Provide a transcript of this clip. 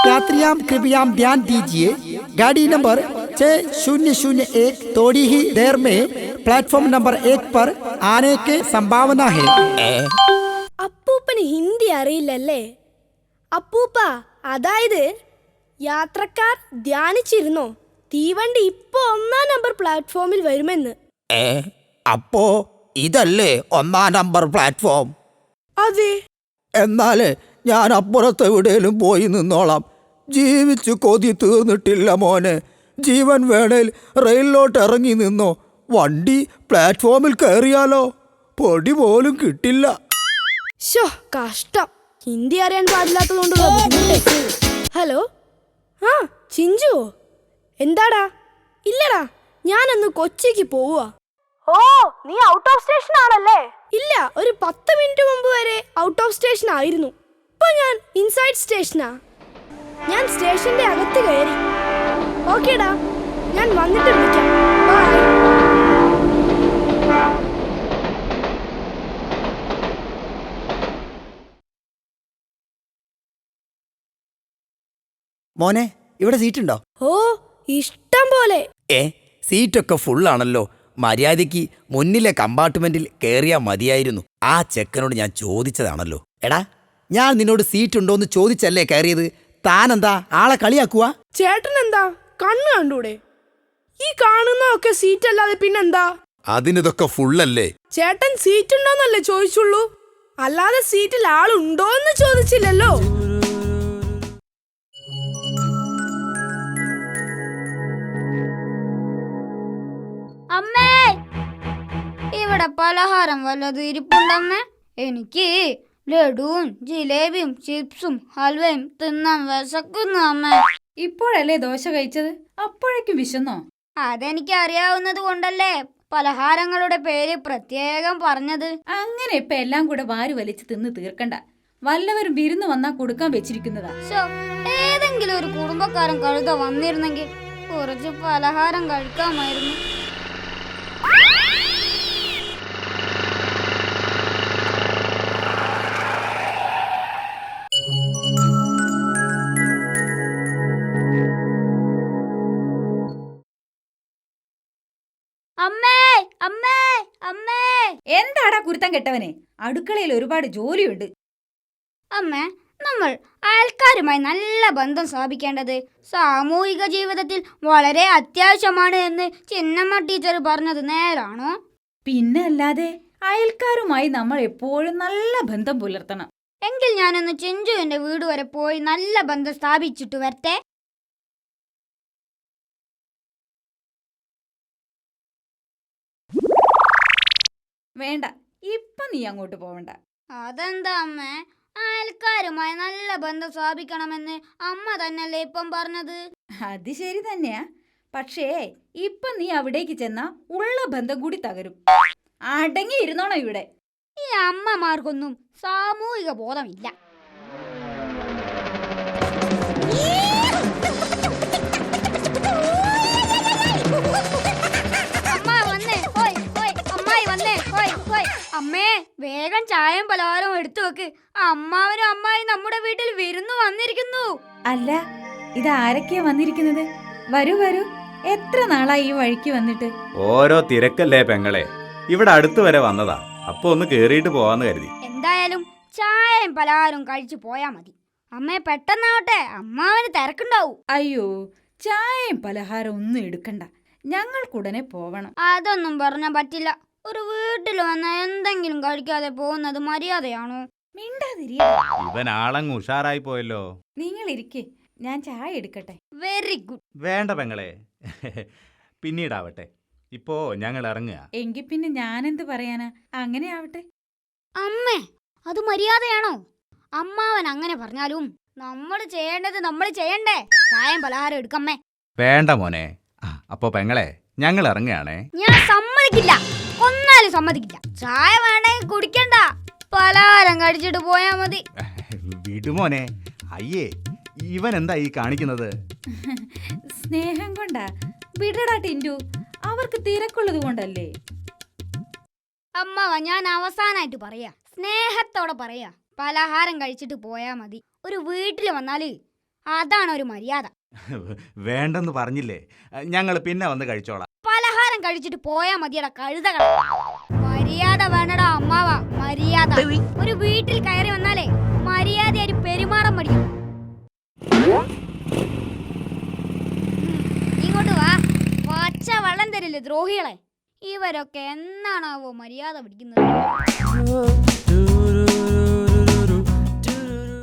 यात्रियां कृपया ध्यान दीजिए, गाड़ी नंबर 6001 थोड़ी ही देर में प्लेटफॉर्म नंबर 1 पर आने की संभावना है. അപ്പൂപ്പന് ഹിന്ദി അറിയില്ലല്ലേ? അപ്പൂപ്പ, അതായത് യാത്രക്കാർ ധ്യാനിച്ചിരുന്നോ തീവണ്ടി ഇപ്പൊ 1-ാം നമ്പർ പ്ലാറ്റ്ഫോമിൽ വരുമെന്ന്? അപ്പോ ഇതല്ലേ 1-ാം നമ്പർ പ്ലാറ്റ്ഫോം? അതെ. എന്നാലേ ഞാൻ അപ്പുറത്ത് എവിടെയും പോയി നിന്നോളാം. ജീവിച്ചു കൊതി തീർന്നിട്ടില്ല മോനെ. ജീവൻ വേണേൽ റെയിലിലോട്ട് ഇറങ്ങി നിന്നോ. വണ്ടി പ്ലാറ്റ്ഫോമിൽ കയറിയാലോ പൊടി പോലും കിട്ടില്ല. കഷ്ടം. ഹിന്ദി അറിയാൻ പാടില്ലാത്തതുകൊണ്ടുള്ള ബുദ്ധിമുട്ട്. ഹലോ, ആ ചിഞ്ചുവോ? എന്താടാ? ഇല്ലടാ, ഞാനന്ന് കൊച്ചിക്ക് പോവുക. ഓ, നീ ഔട്ട് ഓഫ് സ്റ്റേഷൻ ആണല്ലേ? ഇല്ല, ഒരു 10 മിനിറ്റ് മുമ്പ് വരെ ഔട്ട് ഓഫ് സ്റ്റേഷൻ ആയിരുന്നു. ഇപ്പൊ ഞാൻ ഇൻസൈഡ് സ്റ്റേഷനാ. ഞാൻ സ്റ്റേഷന്റെ അകത്ത് കയറി. ഓക്കേടാ, ഞാൻ വന്നിട്ട് വിളിക്കാം. ബൈ. മോനെ, ഇവിടെ സീറ്റ് ഉണ്ടോ? ഓ, ഇഷ്ടം പോലെ. സീറ്റൊക്കെ ഫുള്ളാണല്ലോ. മര്യാദയ്ക്ക് മുന്നിലെ കമ്പാർട്ട്മെന്റിൽ കയറിയാ മതിയായിരുന്നു. ആ ചെക്കനോട് ഞാൻ ചോദിച്ചതാണല്ലോ. എടാ, ഞാൻ നിന്നോട് സീറ്റ് ഉണ്ടോന്ന് ചോദിച്ചല്ലേ കയറിയത്. താനെന്താ ആളെ കളിയാക്കുക? ചേട്ടൻ എന്താ കണ്ണ് കണ്ടൂടെ? ഈ കാണുന്നതൊക്കെ സീറ്റ് അല്ലാതെ പിന്നെന്താ? അതിനിതൊക്കെ ഫുള്ളല്ലേ. ചേട്ടൻ സീറ്റ് ഉണ്ടോന്നല്ലേ ചോദിച്ചുള്ളൂ, അല്ലാതെ സീറ്റിൽ ആളുണ്ടോന്ന് ചോദിച്ചില്ലല്ലോ. അമ്മേ, ഇവിടെ പലഹാരം വല്ലതും ഇരിപ്പുണ്ടമ്മേ? എനിക്ക് ലഡുവും ജിലേബിയും ചിപ്സും ഹൽവയും തിന്നാൻ വിശക്കുന്നു അമ്മേ. ഇപ്പോഴല്ലേ ദോശ കഴിച്ചത്, അപ്പോഴേക്കും വിശന്നോ? അതെനിക്ക് അറിയാവുന്നത് കൊണ്ടല്ലേ പലഹാരങ്ങളുടെ പേര് പ്രത്യേകം പറഞ്ഞത്. അങ്ങനെ ഇപ്പൊ എല്ലാം കൂടെ വാരി വലിച്ച് തിന്ന് തീർക്കണ്ട. വല്ലവരും വിരുന്ന് വന്നാ കൊടുക്കാൻ വെച്ചിരിക്കുന്നതാ. ഏതെങ്കിലും ഒരു കുടുംബക്കാരൻ കഴുത വന്നിരുന്നെങ്കിൽ കുറച്ച് പലഹാരം കഴിക്കാമായിരുന്നു. അമ്മേ, അമ്മേ, അമ്മേ. എന്താടാ കുരുത്തം കെട്ടവനെ? അടുക്കളയിൽ ഒരുപാട് ജോലിയുണ്ട്. അമ്മേ, നമ്മൾ അയൽക്കാരുമായി നല്ല ബന്ധം സ്ഥാപിക്കേണ്ടത് സാമൂഹിക ജീവിതത്തിൽ വളരെ അത്യാവശ്യമാണ് എന്ന് ചിന്നമ്മ ടീച്ചർ പറഞ്ഞത് നേരാണോ? പിന്നെ അല്ലാതെ, അയൽക്കാരുമായി നമ്മൾ എപ്പോഴും നല്ല ബന്ധം പുലർത്തണം. എങ്കിൽ ഞാനൊന്ന് ചിഞ്ചുവിന്റെ വീട് വരെ പോയി നല്ല ബന്ധം സ്ഥാപിച്ചിട്ട് വരട്ടെ. വേണ്ട, ഇപ്പൊ നീ അങ്ങോട്ട് പോവണ്ട. അതെന്താ അമ്മേ? അയൽക്കാരുമായി നല്ല ബന്ധം സ്ഥാപിക്കണമെന്ന് അമ്മ തന്നെയല്ലേ ഇപ്പം പറഞ്ഞത്? അത് ശരി തന്നെയാ, പക്ഷേ ഇപ്പൊ നീ അവിടേക്ക് ചെന്നാ ഉള്ള ബന്ധം കൂടി തകരും. അടങ്ങി ഇരുന്നോണോ ഇവിടെ. ഈ അമ്മമാർക്കൊന്നും സാമൂഹിക ബോധമില്ല. അമ്മേ, വേഗം ചായയും പലഹാരവും എടുത്തു വെക്ക്. അമ്മാവനും അമ്മായി നമ്മുടെ വീട്ടിൽ വിരുന്നു വന്നിരിക്കുന്നു. അല്ല, ഇത് ആരൊക്കെയാ വന്നിരിക്കുന്നത്? വരൂ വരൂ, എത്ര നാളായി ഈ വഴിക്ക് വന്നിട്ട്? ഓരോ തിരക്കല്ലേ പെങ്ങളെ, ഇവിടെ അടുത്ത് വരെ വന്നതാ. അപ്പൊ ഒന്ന് കേറിയിട്ട് പോവാന്ന് കരുതി. എന്തായാലും ചായയും പലഹാരവും കഴിച്ചു പോയാ മതി. അമ്മേ, പെട്ടെന്നാവട്ടെ, അമ്മാവന് തിരക്കുണ്ടാവൂ. അയ്യോ, ചായയും പലഹാരം ഒന്നും എടുക്കണ്ട, ഞങ്ങൾക്കുടനെ പോവണം. അതൊന്നും പറഞ്ഞാ പറ്റില്ല. ഒരു വീട്ടിൽ വന്ന എന്തെങ്കിലും കഴിക്കാതെ പോകുന്നത് മര്യാദയാണോ? മിണ്ടാതിരി. ഇവൻ ആളങ്ങ് ഉഷാറായി പോയല്ലോ. നിങ്ങൾ ഇരിക്കേ, ഞാൻ ചായ എടുക്കട്ടെ. Very good. വേണ്ട പെങ്ങളെ, പിന്നീടാവട്ടെ. ഇപ്പോ ഞങ്ങൾ ഇറങ്ങുക. എങ്കിൽ പിന്നെ ഞാനെന്ത് പറയാനാ? അങ്ങനെ ആവട്ടെ. അമ്മേ, അത് മര്യാദയാണോ? അമ്മാവൻ അങ്ങനെ പറഞ്ഞാലും നമ്മൾ ചെയ്യേണ്ടത് നമ്മൾ ചെയ്യണ്ടേ? ചായയും പലഹാരം എടുക്കമ്മേ. വേണ്ട മോനെ. അപ്പോ പെങ്ങളെ, ഞങ്ങൾ ഇറങ്ങുകയാണേ. ഞാൻ സമ്മതിക്കില്ല, ഒന്നാലും സമ്മതിക്കില്ല. ചായ വേണമെങ്കിൽ കുടിക്കണ്ട, പലഹാരം കഴിച്ചിട്ട് പോയാ മതി. വിടുമോനെ. അയ്യേ, ഇവൻ എന്താ ഈ കാണിക്കുന്നത്? സ്നേഹം കൊണ്ടാ. വിടടാ ടിൻഡു, അവർക്ക് തിരക്കുള്ളത് കൊണ്ടല്ലേ. അമ്മാവ, ഞാൻ അവസാനായിട്ട് പറയാ, സ്നേഹത്തോടെ പറയാ, പലഹാരം കഴിച്ചിട്ട് പോയാ മതി. ഒരു വീട്ടിൽ വന്നാല് അതാണ് ഒരു മര്യാദ. വേണ്ടെന്ന് പറഞ്ഞില്ലേ, ഞങ്ങൾ പിന്നെ വന്ന് കഴിച്ചോളാം. പലഹാരം കഴിച്ചിട്ട് പോയാ മതിയടാ കഴുതകള. മര്യാദ വേണടാ അമ്മാവ, മര്യാദ. ഒരു വീട്ടിൽ കയറി വന്നാലേ മര്യാദയായി പെരുമാറാൻ പഠിക്കും. ഇങ്ങോട്ട് വാ, പച്ച വെള്ളം തരില്ലേ ദ്രോഹികളെ. ഇവരൊക്കെ എന്നാണാവോ മര്യാദ പിടിക്കുന്നത്?